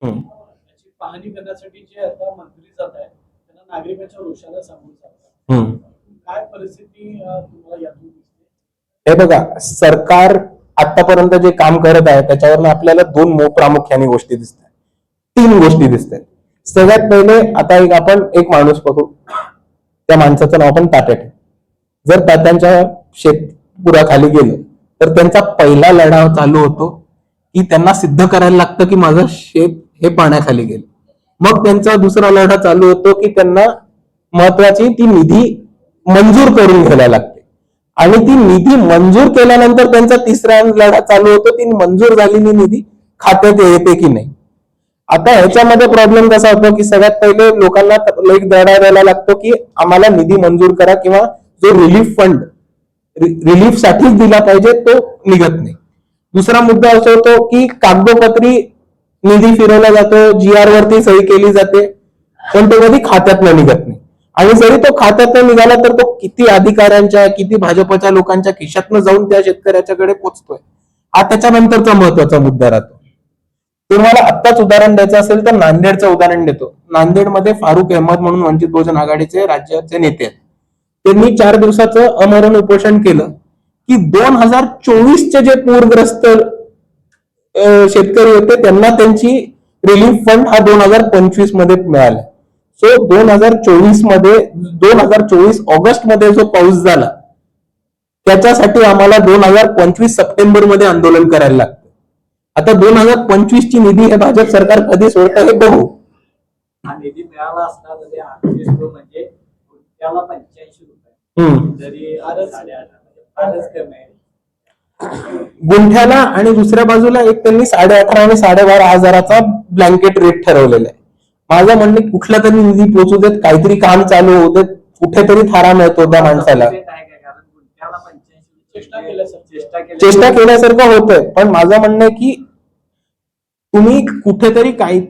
हम्म. त्याची पाहणी करण्यासाठी जे आता मंत्री जात आहेत त्यांना नागरिकांच्या रोषाला सामोरे जातात. काय परिस्थिती तुम्हाला यातून दिसते? हे बघा, सरकार आतापर्यंत जे काम करत आहे त्याच्यावर आपल्याला दोन प्रामुख्याने गोष्टी दिसतात, तीन गोष्टी दिसतात. सगळ्यात पहिले, आता आपण एक माणूस बघू, त्या माणसाचं नाव पण तात्या ठेवू. जर तात्यांच्या शेतपुराखाली गेलं तर त्यांचा पहिला लढा चालू होतो की त्यांना सिद्ध करायला लागतं की माझं शेत हे पाण्याखाली गेलं. मग त्यांचा दुसरा लढा चालू होतो की त्यांना महत्वाची ती निधी मंजूर करून घ्यायला लागते, आणि ती निधी मंजूर केल्यानंतर त्यांचा तिसरा लढा चालू होतो ती मंजूर झालेली निधी खात्यात येते की नाही. आता ह्याच्यामध्ये प्रॉब्लेम कसा होतो की सगळ्यात पहिले लोकांना एक लढा द्यायला लागतो की आम्हाला निधी मंजूर करा, किंवा जो रिलीफ फंड रिलीफ साठीच दिला पाहिजे तो निघत नाही. दुसरा मुद्दा असा होतो की कागदोपत्री निधी फिरवला जातो, GR वरती सही केली जाते, पण तो कधी खात्यातनं निघत नाही. आणि जरी तो खात्यातनं निघाला तर तो किती अधिकाऱ्यांच्या, किती भाजपच्या लोकांच्या खिशातनं जाऊन त्या शेतकऱ्याच्याकडे पोहोचतोय, हा त्याच्यानंतरचा महत्वाचा मुद्दा राहतो. तुम्हाला आत्ताच उदाहरण द्यायचं असेल तर नांदेडचं उदाहरण देतो. नांदेडमध्ये फारुख अहमद म्हणून वंचित बहुजन आघाडीचे राज्याचे नेते आहेत. त्यांनी 4 दिवसाचं अमरण उपोषण केलं की 2024चे जे पूरग्रस्त शेतकरी होते त्यांना त्यांची रिलीफ फंड हा 2025 मध्ये मिळाला. सो 2024 मध्ये, 2024 ऑगस्ट मध्ये जो पाऊस झाला त्याच्यासाठी आम्हाला 2025 सप्टेंबर मध्ये आंदोलन करायला लागतं. आता 2025 ची निधी हे भाजप सरकार कधी सोडतं हे बघू. हा निधी मिळाला असता तरी 38 म्हणजे त्याला 85 रुपये जरी फारच कमी आहे गुंठ्याला. आणि दुसऱ्या बाजूला एक त्यांनी 18.5 आणि 12.5 ब्लँकेट रेट ठरवलेला आहे. माझं म्हणणं कुठला तरी निधी पोहोचू देत, काहीतरी काम चालू होऊ देत, कुठेतरी थारा मिळतो त्या माणसाला. चेष्टा केल्यासारखं होतंय, पण माझं म्हणणं आहे की तुम्ही कुठेतरी काही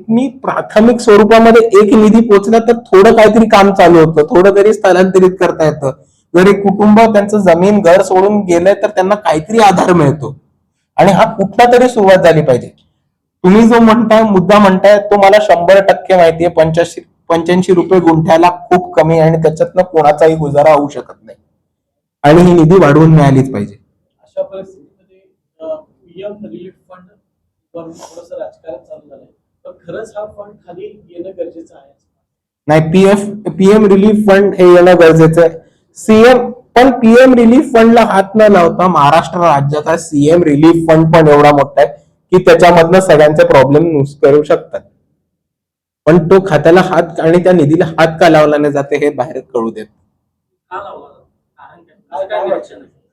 प्राथमिक स्वरूपामध्ये एक निधी पोहोचला तर थोडं काहीतरी काम चालू होतं, थोडं तरी स्थलांतरित करता येतं. जर एक कुटुंब त्यांचं जमीन घर सोडून गेलंय तर त्यांना काहीतरी आधार मिळतो, आणि हा कुठला तरी सुरुवात झाली पाहिजे. तुम्ही जो मुद्दा म्हणताय तो मला 100% माहितीये. 85 रुपये गुंठ्याला खूप कमी, आणि त्याच्यातनं कोणाचाही गुजारा होऊ शकत नाही, आणि ही निधी वाढवून मिळालीच पाहिजे. अशा परिस्थितीमध्ये पीएम रिलीफ फंड वरून थोडंसं राजकारण चालू झालंय, पण खरंच हा फंड खाली येणं गरजेचं आहे? नाही, पीएम रिलीफ फंड हे येणं गरजेचं आहे. पण पीएम रिलीफ फंडला हात न लावता महाराष्ट्र राज्याचा सीएम रिलीफ फंड पण एवढा मोठा आहे की त्याच्यामधनं सगळ्यांचे प्रॉब्लेम करू शकतात. पण तो खात्याला हात आणि त्या निधीला हात का लावला नाही जाते हे बाहेर कळू देत.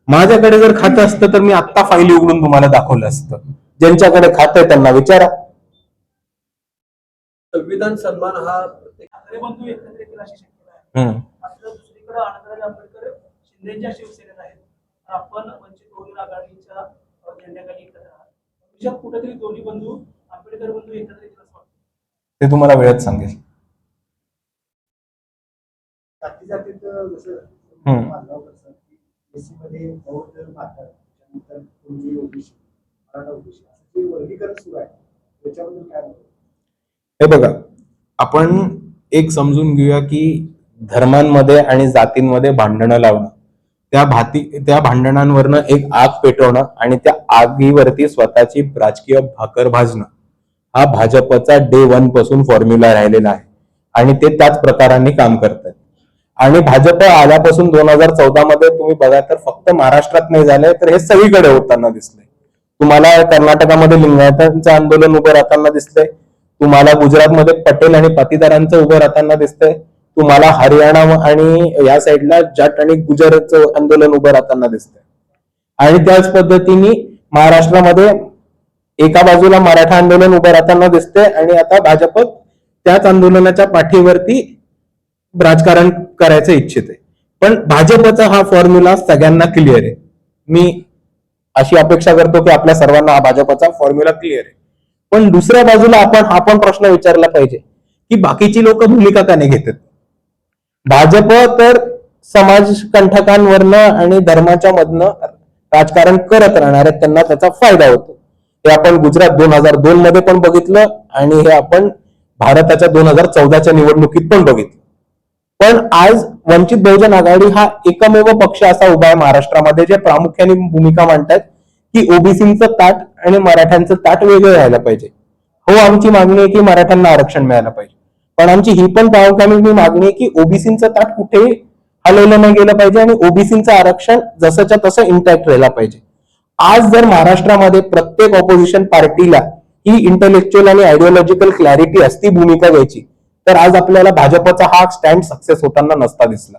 माझ्याकडे जर खातं असतं तर मी आत्ता फाईल उघडून तुम्हाला दाखवलं असतं. ज्यांच्याकडे खातं आहे त्यांना विचारा. संविधान सन्मान हा बंधू एकत्र येतील अशी शक्यता आहे. मात्र दुसरीकडे आनंदराज आंबेडकर शिंदेच्या शिवसेनेत आहेत, आपण वंचित बहुजन आघाडीच्या झेंड्याखाली एकत्र आहात. कुठेतरी दोन्ही बंधू आंबेडकर बंधू एकत्र येतील असं वाटतं? ते तुम्हाला वेळच सांगेल. जाती जातीत जसं मध्ये बौद्ध माता, त्यानंतर पूर्वी ओबीसी, मराठा ओबीसी असं जे वर्गीकरण सुरू आहे त्याच्याबद्दल काय म्हणतो? हे बघा, आपण एक समजून घेऊया की धर्मांमध्ये आणि जातींमध्ये भांडणं लावणं, त्या भांडणांवरनं एक आग पेटवणं आणि त्या आगीवरती स्वतःची राजकीय भाकर भाजणं हा भाजपचा डे 1 पासून फॉर्म्युला राहिलेला आहे, आणि ते त्याच प्रकाराने काम करतात. आणि भाजप आल्यापासून 2014 मध्ये तुम्ही बघा तर फक्त महाराष्ट्रात नाही झालंय तर हे सगळीकडे होताना दिसलंय. तुम्हाला कर्नाटकामध्ये लिंगायतांचं आंदोलन उभं राहताना दिसतंय, तुम्हाला गुजरातमध्ये पटेल आणि पाटीदारांचं उभं राहताना दिसतंय, तुम्हाला हरियाणा आणि या साईडला जाट आणि गुजरातचं आंदोलन उभं राहताना दिसतंय. आणि त्याच पद्धतीने महाराष्ट्रामध्ये एका बाजूला मराठा आंदोलन उभं राहताना दिसतंय, आणि आता भाजप त्याच आंदोलनाच्या पाठीवरती राजकारण करायचं इच्छित आहे. पण भाजपचा हा फॉर्म्युला सगळ्यांना क्लिअर आहे. मी अशी अपेक्षा करतो की आपल्या सर्वांना हा भाजपचा फॉर्म्युला क्लिअर आहे. पण दुसऱ्या बाजूला आपण हा पण प्रश्न विचारला पाहिजे की बाकीची लोक भूमिका का नाही घेतात. भाजप तर समाजकंठकांवरनं आणि धर्माच्या मधनं राजकारण करत राहणार आहे, त्यांना त्याचा फायदा होतो. हे आपण गुजरात 2002 मध्ये पण बघितलं आणि हे आपण भारताच्या 2014च्या निवडणुकीत पण बघितलं. पण आज वंचित बहुजन आघाडी हा एकमेव पक्ष असा उभा आहे महाराष्ट्रामध्ये जे प्रामुख्याने भूमिका मांडतात की ओबीसीचं ताट आणि मराठ्यांचं ताट वेगळं राहायला पाहिजे. हो, आमची मागणी आहे की मराठ्यांना आरक्षण मिळायला पाहिजे, पण आमची ही पण प्रामुख्याने मागणी आहे की ओबीसीचं ताट कुठेही हलवलं नाही गेलं पाहिजे आणि ओबीसीचं आरक्षण जसंच्या तसं इंटॅक्ट राहिला पाहिजे. आज जर महाराष्ट्रामध्ये प्रत्येक ऑपोजिशन पार्टीला ही इंटेलेक्च्युअल आणि आयडिओलॉजिकल क्लॅरिटी असती भूमिका घ्यायची, तर आज आपल्याला भाजपचा हा स्टँड सक्सेस होताना नसता दिसला.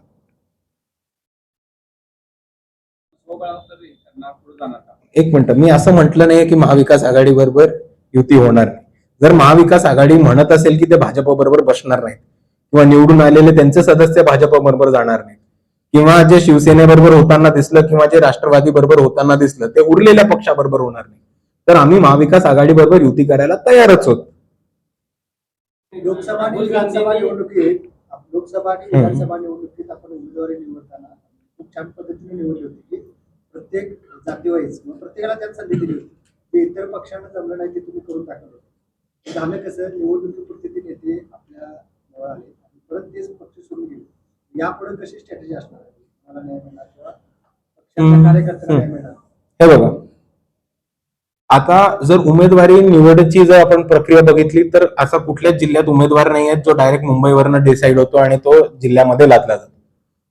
एक मिनिट, मी असं म्हटलं नाही की महाविकास आघाडी बरोबर युती होणार नाही. जर महाविकास आघाडी म्हणत असेल की ते भाजप बरोबर बसणार नाहीत किंवा निवडून आलेले त्यांचे सदस्य भाजप बरोबर जाणार नाहीत किंवा जे शिवसेनेबरोबर होताना दिसलं किंवा जे राष्ट्रवादी बरोबर होताना दिसलं ते उरलेल्या पक्षाबरोबर होणार नाही, तर आम्ही महाविकास आघाडी बरोबर युती करायला तयारच होत. लोकसभा आणि विधानसभा निवडणुकीत आपण उमेदवारी निवडताना खूप छान पद्धतीने निवडली होती की प्रत्येक जातीवाईज प्रत्येकाला त्यांना संधी दिली होती. ते इतर पक्षांना जमलं नाही ते तुम्ही करून टाकलं होतं. झालं कसं, निवडणुकीपुरते ते नेते आपल्या जवळ आले आणि परत तेच पक्ष सोडून गेले. यापुढे कशी स्ट्रॅटेजी असणार आहे, मला न्याय मिळणार किंवा पक्षाच्या कार्यकर्त्यांना न्याय मिळणार? हे बघा, आता जर उमेदवारी निवडची जर आपण प्रक्रिया बघितली तर असा कुठल्याच जिल्ह्यात उमेदवार नाही आहे जो डायरेक्ट मुंबईवरनं डिसाईड होतो आणि तो जिल्ह्यामध्ये लादला जातो.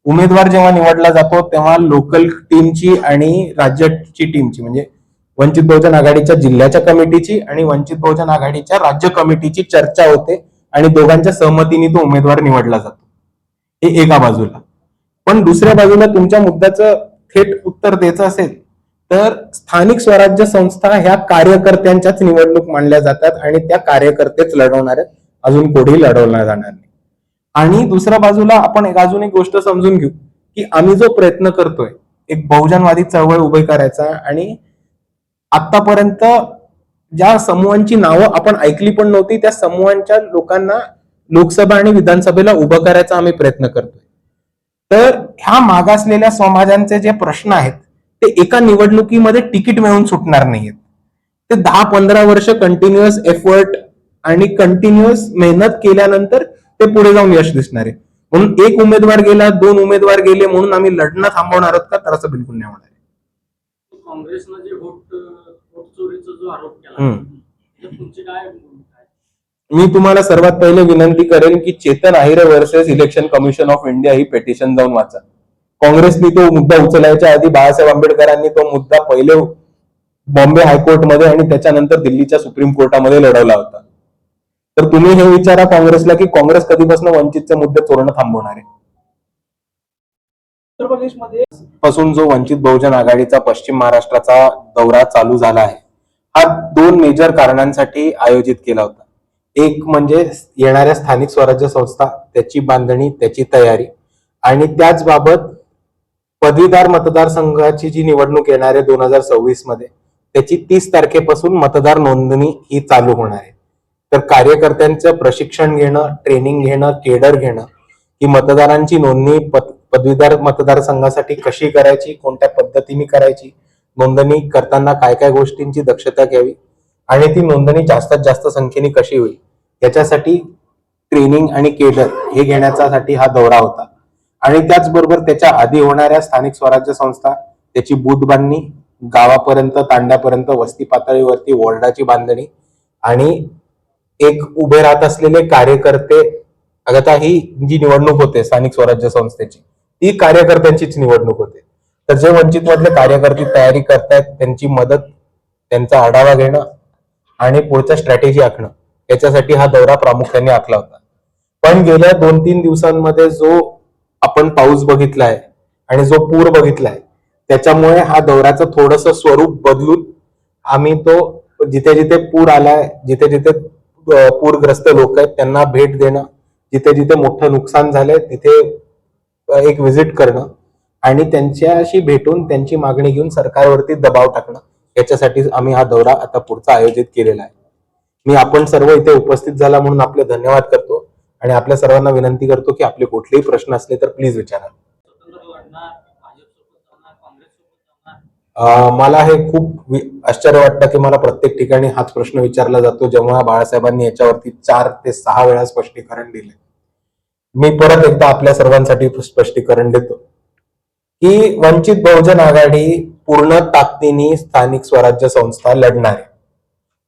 उमेदवार जेव्हा निवडला जातो तेव्हा लोकल टीमची आणि राज्याची टीमची म्हणजे वंचित बहुजन आघाडीच्या जिल्ह्याच्या कमिटीची आणि वंचित बहुजन आघाडीच्या राज्य कमिटीची चर्चा होते आणि दोघांच्या सहमतीने तो उमेदवार निवडला जातो. हे एका बाजूला. पण दुसऱ्या बाजूला तुमच्या मुद्द्याचं थेट उत्तर द्यायचं असेल तर स्थानिक स्वराज्य संस्था ह्या कार्यकर्त्यांच्याच निवडणूक मानल्या जातात आणि त्या कार्यकर्तेच लढवणार आहेत, अजून कोणीही लढवला जाणार नाही. आणि दुसऱ्या बाजूला आपण अजून एक गोष्ट समजून घेऊ की आम्ही जो प्रयत्न करतोय एक बहुजनवादी चळवळ उभी करायचा आणि आतापर्यंत ज्या समूहांची नावं आपण ऐकली पण नव्हती त्या समूहांच्या लोकांना लोकसभा आणि विधानसभेला उभं करायचा आम्ही प्रयत्न करतोय. तर ह्या मागासलेल्या समाजांचे जे प्रश्न आहेत ते एका निवडणुकीमध्ये तिकीट मिळून सुटणार नाहीयेत. ते 10-15 वर्ष कंटिन्युअस एफर्ट आणि कंटिन्युअस मेहनत केल्यानंतर ते पुढे जाऊन यश दिसणार आहे. म्हणून एक उमेदवार गेला, 2 उमेदवार गेले म्हणून आम्ही लढणं थांबवणार आहोत का, तर असं बिलकुल नाही होणार आहे. काँग्रेसनं जे वोट चोरीचा जो आरोप केला तुमची काय? मी तुम्हाला सर्वात पहिले विनंती करेन की Chetan Ahire versus election commission of India ही पेटिशन जाऊन वाचा. काँग्रेसनी तो मुद्दा उचलायच्या आधी बाळासाहेब आंबेडकरांनी तो मुद्दा पहिले बॉम्बे हायकोर्टमध्ये आणि त्याच्यानंतर दिल्लीच्या सुप्रीम कोर्टामध्ये लढवला होता. तर तुम्ही हे विचारा काँग्रेसला की काँग्रेस कधीपासून वंचितचे मुद्दे चोरणं थांबवणार आहे. उत्तर प्रदेशमध्ये पासून जो वंचित बहुजन आघाडीचा पश्चिम महाराष्ट्राचा दौरा चालू झाला आहे हा 2 मेजर कारणांसाठी आयोजित केला होता. एक म्हणजे येणाऱ्या स्थानिक स्वराज्य संस्था, त्याची बांधणी, त्याची तयारी आणि त्याचबाबत पदवीधर मतदारसंघाची जी निवडणूक येणार आहे 2026 मध्ये त्याची 30 तारखेपासून मतदार नोंदणी ही चालू होणार आहे. तर कार्यकर्त्यांचं प्रशिक्षण घेणं, ट्रेनिंग घेणं, केडर घेणं, ही मतदारांची नोंदणी पदवीधर मतदारसंघासाठी कशी करायची, कोणत्या पद्धतीने करायची, नोंदणी करताना काय काय गोष्टींची दक्षता घ्यावी आणि ती नोंदणी जास्तीत जास्त संख्येने कशी होईल याच्यासाठी ट्रेनिंग आणि केडर हे घेण्यासाठी हा दौरा होता. आणि त्याचबरोबर त्याच्या आधी होणाऱ्या स्थानिक स्वराज्य संस्था, त्याची बूथ बांधणी, गावापर्यंत, तांड्यापर्यंत, वस्ती पातळीवरती वॉर्डाची बांधणी आणि एक उभे राहत असलेले कार्यकर्ते. आता ही जी निवडणूक होते स्थानिक स्वराज्य संस्थेची ती कार्यकर्त्यांचीच निवडणूक होते. तर जे वंचित मधले कार्यकर्ते तयारी करतायत त्यांची मदत, त्यांचा आढावा घेणं आणि पुढच्या स्ट्रॅटेजी आखणं याच्यासाठी हा दौरा प्रामुख्याने आखला होता. पण गेल्या 2-3 दिवसांमध्ये जो आपण पाऊस बघितलाय आणि जो पूर बघितलाय त्याच्यामुळे हा दौऱ्याचं थोडंसं स्वरूप बदलून आम्ही तो जिथे जिथे पूर आलाय, जिथे जिथे पूरग्रस्त लोक आहेत त्यांना भेट देणं, जिथे जिथे मोठं नुकसान झालंय तिथे एक व्हिजिट करणं आणि त्यांच्याशी भेटून त्यांची मागणी घेऊन सरकारवरती दबाव टाकणं याच्यासाठी आम्ही हा दौरा आता पुढचा आयोजित केलेला आहे. मी आपण सर्व इथे उपस्थित झाला म्हणून आपले धन्यवाद करतो आणि आपल्या सर्वांना विनंती करतो की आपले कुठलेही प्रश्न असले तर प्लीज विचारा. मला हे खूप आश्चर्य वाटतं की मला प्रत्येक ठिकाणी हाच प्रश्न विचारला जातो, जेव्हा बाळासाहेबांनी याच्यावरती 4 ते 6 वेळा स्पष्टीकरण दिले. मी परत एकदा आपल्या सर्वांसाठी स्पष्टीकरण देतो की वंचित बहुजन आघाडी पूर्ण ताकदीने स्थानिक स्वराज्य संस्था लढणार आहे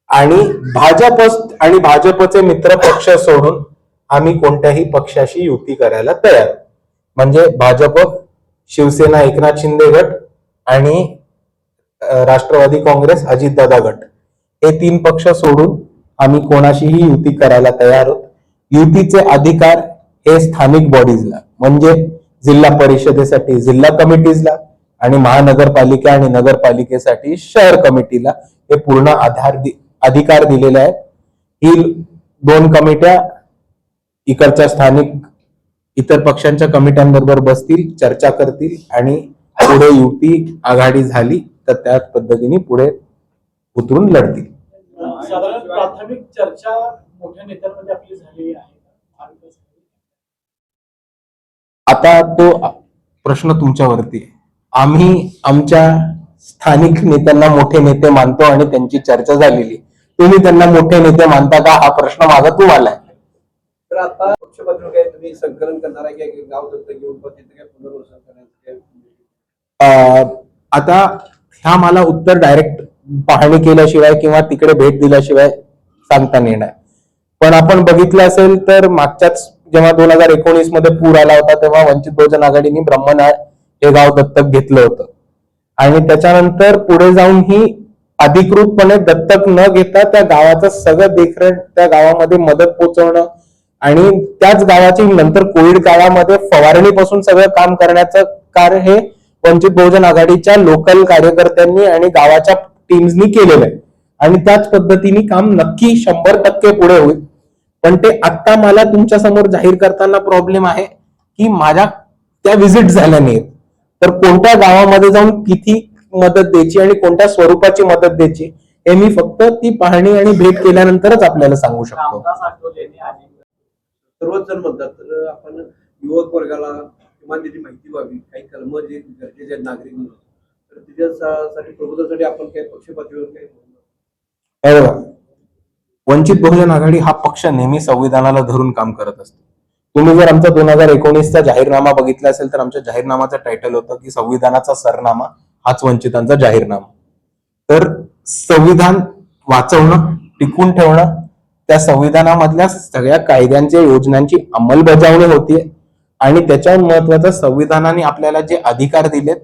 आणि भाजप आणि भाजपचे मित्र पक्ष सोडून आम्ही कोणत्याही पक्षाशी युती करायला तयार. म्हणजे भाजप, शिवसेना एकनाथ शिंदे गट आणि राष्ट्रवादी काँग्रेस अजितदादा गट, हे 3 पक्ष सोडून आम्ही कोणाशीही युती करायला तयार आहोत. युतीचे अधिकार हे स्थानिक बॉडीजला म्हणजे जिल्हा परिषदेसाठी जिल्हा कमिटीजला आणि महानगरपालिका आणि नगरपालिकेसाठी शहर कमिटीला हे पूर्ण अधिकार दिलेले आहेत. ही 2 कमिट्या इकडच्या स्थानिक इतर पक्षांच्या कमिट्यांबरोबर बसतील, चर्चा करतील आणि पुढे युती आघाडी झाली तर त्या पद्धतीने पुढे उतरून लढतील. साधारण प्राथमिक चर्चा मोठ्या नेत्यांमध्ये आपली झालेली आहे. आता तो प्रश्न तुमच्यावरती आहे. आम्ही आमच्या स्थानिक नेत्यांना मोठे नेते मानतो आणि त्यांची चर्चा झालेली. तुम्ही त्यांना मोठे नेते मानता का, हा प्रश्न माझा तुम्हाला आहे. तर आता पक्षपातळीवर काय तुम्ही संकलन करणार आहे की गाव दत्तक घेऊन पण तिथे काय पुनर्वसन करण्याचं आता ह्या मला उत्तर डायरेक्ट पाहणी केल्याशिवाय किंवा तिकडे भेट दिल्याशिवाय सांगता नाही येणार. पण आपण बघितलं असेल तर मागच्याच जेव्हा 2019 मध्ये पूर आला होता तेव्हा वंचित बहुजन आघाडीने ब्रह्मनाळ हे गाव दत्तक घेतलं होतं आणि त्याच्यानंतर पुढे जाऊन ही अधिकृतपणे दत्तक न घेता त्या गावाचं सगळं देखरेख, त्या गावामध्ये मदत पोहोचवणं आणि त्याच गावाची नंतर कोविड काळामध्ये फवारणीपासून सगळं काम करण्याचं कार्य हे वंचित बहुजन आघाडीच्या लोकल कार्यकर्त्यांनी आणि गावाच्या टीम्सनी केलेलं आहे आणि त्याच पद्धतीने काम नक्की 100% पुढे होईल. पण ते आता मला तुमच्या समोर जाहीर करताना प्रॉब्लेम आहे की माझ्या त्या व्हिजिट झाल्या नाहीत. तर कोणत्या गावामध्ये जाऊन किती मदत द्यायची आणि कोणत्या स्वरूपाची मदत द्यायची हे मी फक्त ती पाहणी आणि भेट केल्यानंतरच आपल्याला सांगू शकतो. सर्वच जण म्हणतात तर आपण युवक वर्गाला किमान त्याची माहिती व्हावी, काही कलम जे गरजेचे आहेत नागरिक म्हणून, तर त्याच्यासाठी प्रबोधनासाठी आपण काही पक्षपातळीवर काही वंचित बहुजन आघाडी हा पक्ष नेहमी संविधानाला धरून काम करत असतो. तुम्ही जर आमचा 2019चा जाहीरनामा बघितला असेल तर आमच्या जाहीरनामाचं टायटल होतं की संविधानाचा सरनामा हाच वंचितांचा जाहीरनामा. तर संविधान वाचवणं, टिकून ठेवणं, त्या संविधानामधल्या सगळ्या कायद्यांच्या योजनांची अंमलबजावणी होतीये आणि त्याच्यावर महत्वाचं संविधानाने आपल्याला जे अधिकार दिलेत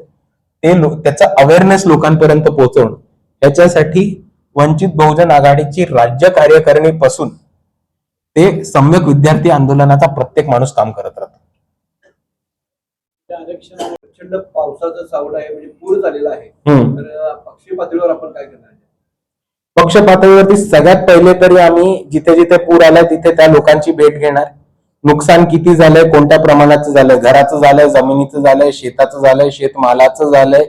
ते त्याचा अवेअरनेस लोकांपर्यंत पोहोचवणं. याच्यासाठी वंचित बहुजन आघाडीची राज्य कार्यकारिणीपासून ते सम्यक विद्यार्थी आंदोलनाचा प्रत्येक माणूस काम करत राहतो. प्रचंड पावसाचं सावट आहे, म्हणजे पूर झालेला आहे, तर पक्षी पातळीवर आपण काय करणार? पक्ष पातळीवरती सगळ्यात पहिले तरी आम्ही जिथे जिथे पूर आलाय तिथे त्या लोकांची भेट घेणार. नुकसान किती झालंय, कोणत्या प्रमाणाचं झालंय, घराचं झालंय, जमिनीचं झालंय, शेताचं झालंय, शेतमालाचं झालंय,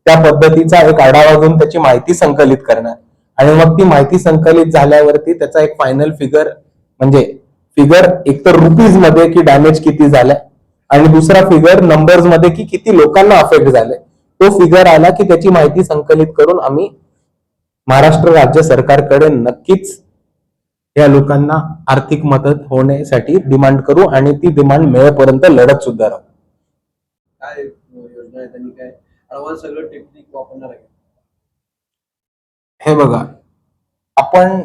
त्या पद्धतीचा एक आढावा घेऊन त्याची माहिती संकलित करणार आणि मग ती माहिती संकलित झाल्यावरती त्याचा एक फायनल फिगर म्हणजे फिगर एक तर रुपीज मध्ये की डॅमेज किती झालाय आणि दुसरा फिगर नंबर्स मध्ये की किती लोकांना अफेक्ट झालंय. तो फिगर आला की त्याची माहिती संकलित करून आम्ही महाराष्ट्र राज्य सरकारकडे नक्कीच या लोकांना आर्थिक मदत होण्यासाठी डिमांड करू आणि ती डिमांड मिळेपर्यंत लढत सुद्धा राहू. काय योजना आहे त्यांनी काय ऍडव्हान्स सगळं टेक्निक वापरणार आहे? हे बघा, आपण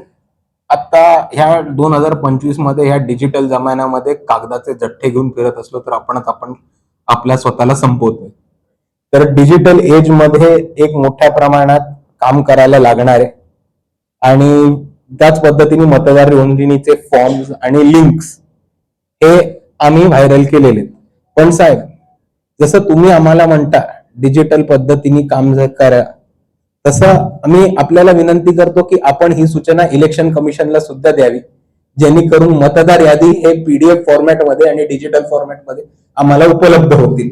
आता ह्या 2025 मध्ये ह्या डिजिटल जमान्यामध्ये कागदाचे जठ्ठे घेऊन फिरत असलो तर आपण आपल्या स्वतःला संपवतोय. तर डिजिटल एज मध्ये एक मोठ्या प्रमाणात काम करायला लागणार आहे आणि त्याच पद्धतीने मतदार नोंदणीचे फॉर्म्स आणि लिंक्स हे आम्ही व्हायरल केलेले. पण साहेब, जसं तुम्ही आम्हाला म्हणता डिजिटल पद्धतीने काम करा, तसं आम्ही आपल्याला विनंती करतो की आपण ही सूचना इलेक्शन कमिशनला सुद्धा द्यावी, जेणेकरून मतदार यादी हे पीडीएफ फॉर्मॅटमध्ये आणि डिजिटल फॉर्मॅटमध्ये आम्हाला उपलब्ध होतील.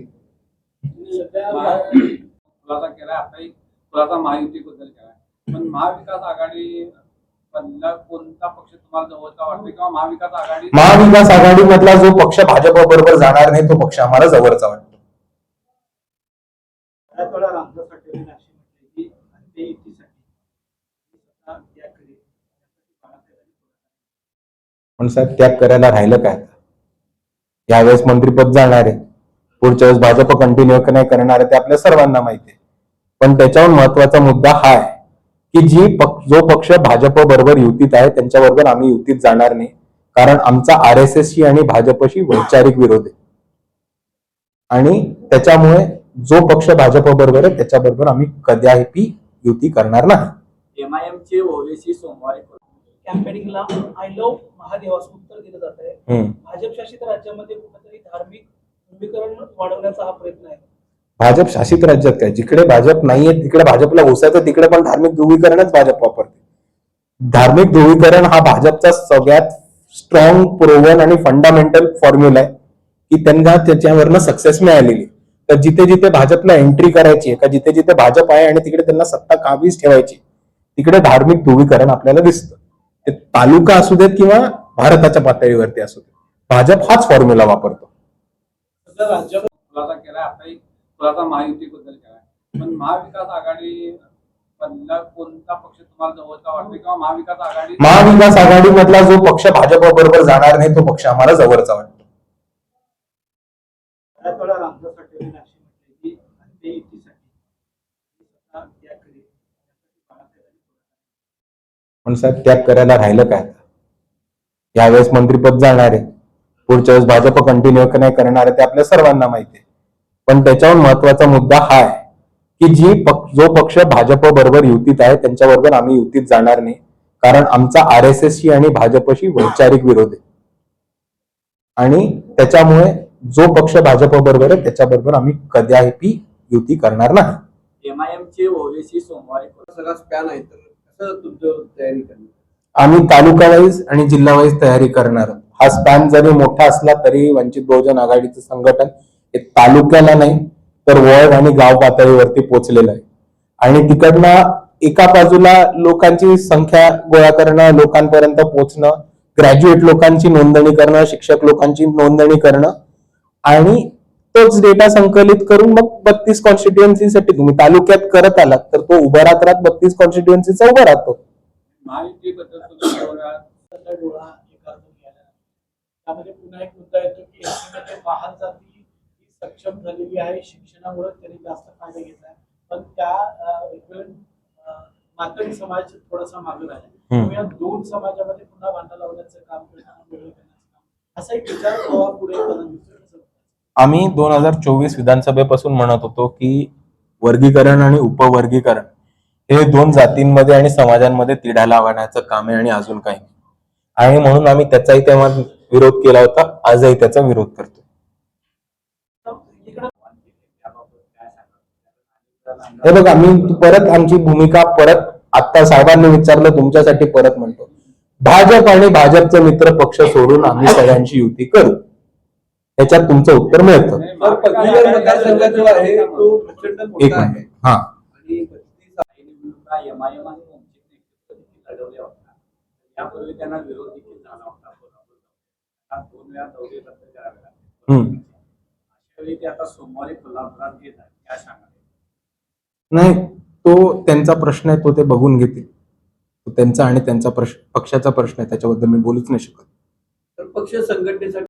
खुलासा केला, आता खुलासा महायुतीबद्दल केला, पण महाविकास आघाडी कोणता पक्ष तुम्हाला जवळचा वाटतो किंवा महाविकास आघाडी मधला जो पक्ष भाजप बरोबर जाणार नाही तो पक्ष आम्हाला जवळचा वाटतो. पण साहेब त्याग करायला राहिलं काय आता? यावेळेस मंत्रीपद जाणार आहे, पुढच्या वेळेस भाजप कंटिन्यू नाही करणार आहे ते आपल्या सर्वांना माहिती आहे. पण त्याच्यावर महत्वाचा मुद्दा हा आहे की जो पक्ष भाजप बरोबर युतीत आहे त्यांच्याबरोबर आम्ही युतीत जाणार नाही, कारण आमचा RSSशी आणि भाजपशी वैचारिक विरोध आहे. आणि त्याच्यामुळे जो पक्ष भाजप बरोबर आहे त्याच्याबरोबर आम्ही कदापि युती करणार नाही. MIMचे ओवेसी सोमवारी कॅम्पेनिंगला आय लव्ह महादेव असं उत्तर दिलं जात आहे. भाजप शासित राज्यामध्ये कुठेतरी धार्मिक ध्रुवीकरण वाढवण्याचा हा प्रयत्न आहे. भाजप शासित राज्यात काय, जिकडे भाजप नाहीये तिकडे भाजपला घुसायचं, तिकडे पण धार्मिक ध्रुवीकरणच भाजप वापरते. धार्मिक ध्रुवीकरण हा भाजपचा सगळ्यात स्ट्रॉंग, प्रोवन आणि फंडामेंटल फॉर्म्युला आहे की त्यांना त्याच्यावरनं सक्सेस मिळालेली. तर जिथे जिथे भाजपला एंट्री करायची आहे का जिथे जिथे भाजप आहे आणि तिकडे त्यांना सत्ता काबीज ठेवायची, तिकडे धार्मिक ध्रुवीकरण आपल्याला दिसतं. ते तालुका असू देत किंवा भारताच्या पातळीवरती असू देत, भाजप हाच फॉर्म्युला वापरतो. राज्यात खुलासा केला, आता खुलासा महायुतीबद्दल केला, पण महाविकास आघाडी मधला कोणता पक्ष तुम्हाला जवळचा वाटतो किंवा महाविकास आघाडी मधला जो पक्ष भाजप बरोबर जाणार नाही तो पक्ष आम्हाला जवळचा वाटतो. बऱ्याच वेळा रामदास आठवलेंनी अशी म्हटले की ते युतीसाठी त्याग करेल. पण साहेब त्याग करायला राहिलं काय आता? यावेळेस मंत्रीपद जाणार आहे, पुढच्या वेळेस भाजप कंटिन्यू नाही करणार आहे ते आपल्या सर्वांना माहिती आहे. पण त्याच्यावर महत्वाचा मुद्दा हा आहे की जो पक्ष भाजप बरोबर युतीत आहे त्यांच्याबरोबर आम्ही युतीत जाणार नाही, कारण आमचा RSSशी आणि भाजपशी वैचारिक विरोध आहे. आणि त्याच्यामुळे जो पक्ष भाजप बरोबर आहे त्याच्याबरोबर आम्ही कदापि युती करणार नाही. MIMचे ओवेसी सोमवारी सगळा स्पॅन आहे, तर कसं तुमचं तयारी करणार? आम्ही तालुका वाईज आणि जिल्हा वाईज तयारी करणार. हा स्पॅन जरी मोठा असला तरी वंचित बहुजन आघाडीचं संघटन हे तालुक्याला नाही तर वॉर्ड आणि गाव पातळीवरती पोहोचलेलं आहे. आणि तिकडनं एका बाजूला लोकांची संख्या गोळा करणं, लोकांपर्यंत पोहोचणं, ग्रॅज्युएट लोकांची नोंदणी करणं, शिक्षक लोकांची नोंदणी करणं आणि तोच डेटा संकलित करून मग 32 कॉन्स्टिट्युएन्सीसाठी तुम्ही तालुक्यात करत आलात तर तो उभा राहत 32 कॉन्स्टिट्युएन्सीचा उभा राहतो. महायुतीबद्दल तुम्ही त्याचा डोळा एकार्धून गेला. त्यामध्ये पुन्हा एक मुद्दा येतो की एकीकडे महान जाती ही सक्षम झालेली आहे, शिक्षणामुळे त्यांनी जास्त फायदा घेतला, पण त्या मातंग समाज थोडासा मागे राहिला. या दोन समाजामध्ये पुन्हा भांडण लावण्याचं काम करण्याचं वेगळं करण्याचं काम, असा एक विचार पुढे करत दिसतो. आम्ही 2024 विधानसभेपासून म्हणत होतो की वर्गीकरण आणि उपवर्गीकरण हे दोन जातींमध्ये आणि समाजांमध्ये तिढा लावण्याचं काम आहे आणि अजून काही नाही. आणि म्हणून आम्ही त्याचाही तेव्हा विरोध केला होता, आजही त्याचा विरोध करतो. हे बघा, मी परत आमची भूमिका परत आता साहेबांनी विचारलं तुमच्यासाठी परत म्हणतो, भाजप आणि भाजपचे मित्र पक्ष सोडून आम्ही सगळ्यांची युती करू. त्याच्यात तुमचं उत्तर मिळतं. पदवीधर मतदारसंघ जो आहे तो प्रचंड एक मोठा आहे मिनिट. हा, आणि 32 MIM आणि लढवल्या होत्या. यापूर्वी त्यांना विरोध देखील झाला होता. 2 वेळा दौरे रद्द करावे लागले. अशावेळी ते आता सोमवारी कोल्हापुरात येत आहेत, काय सांगा? नाही, तो त्यांचा प्रश्न आहे, तो ते बघून घेतील. तो त्यांचा आणि त्यांचा पक्षाचा प्रश्न आहे, त्याच्याबद्दल मी बोलूच नाही शकत. तर पक्ष संघटनेसाठी